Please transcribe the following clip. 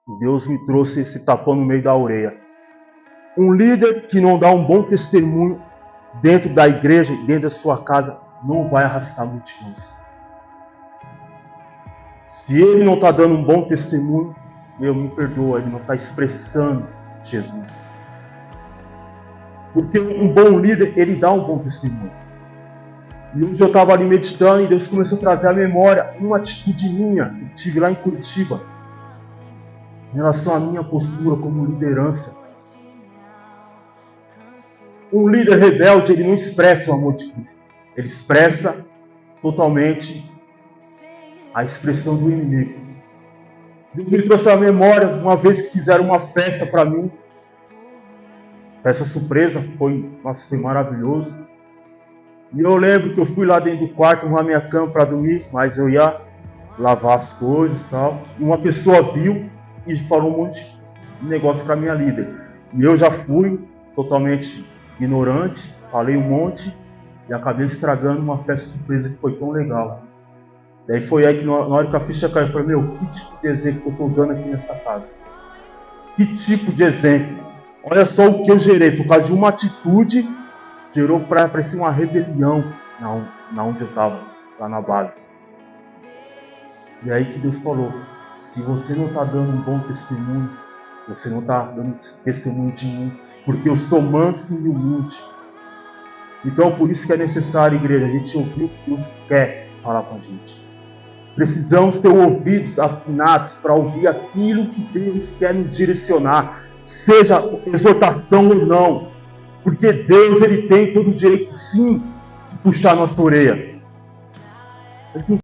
E Deus me trouxe esse tapão no meio da orelha. Um líder que não dá um bom testemunho dentro da igreja, dentro da sua casa, não vai arrastar multidões. Se ele não está dando um bom testemunho, me perdoa, ele não está expressando Jesus. Porque um bom líder, ele dá um bom testemunho. E hoje eu estava ali meditando e Deus começou a trazer à memória uma atitude minha que tive lá em Curitiba, em relação à minha postura como liderança. Um líder rebelde, ele não expressa o amor de Cristo. Ele expressa totalmente a expressão do inimigo. Deus me trouxe à memória, uma vez que fizeram uma festa para mim. Festa surpresa, foi maravilhoso. E eu lembro que eu fui lá dentro do quarto, arrumar minha cama para dormir, mas eu ia lavar as coisas e tal. E uma pessoa viu e falou um monte de negócio para minha líder. E eu já fui totalmente ignorante, falei um monte e acabei estragando uma festa surpresa que foi tão legal. Daí foi aí que na hora que a ficha caiu, eu falei, que tipo de exemplo que eu estou dando aqui nessa casa? Que tipo de exemplo? Olha só o que eu gerei, por causa de uma atitude, gerou para parecer uma rebelião na onde eu estava, lá na base. E aí que Deus falou, se você não está dando um bom testemunho, você não está dando testemunho de mim, porque eu sou manso e humilde. Então por isso que é necessário, igreja, a gente ouvir o que Deus quer falar com a gente. Precisamos ter ouvidos afinados para ouvir aquilo que Deus quer nos direcionar, seja exortação ou não, porque Deus ele tem todo o direito sim de puxar a nossa orelha.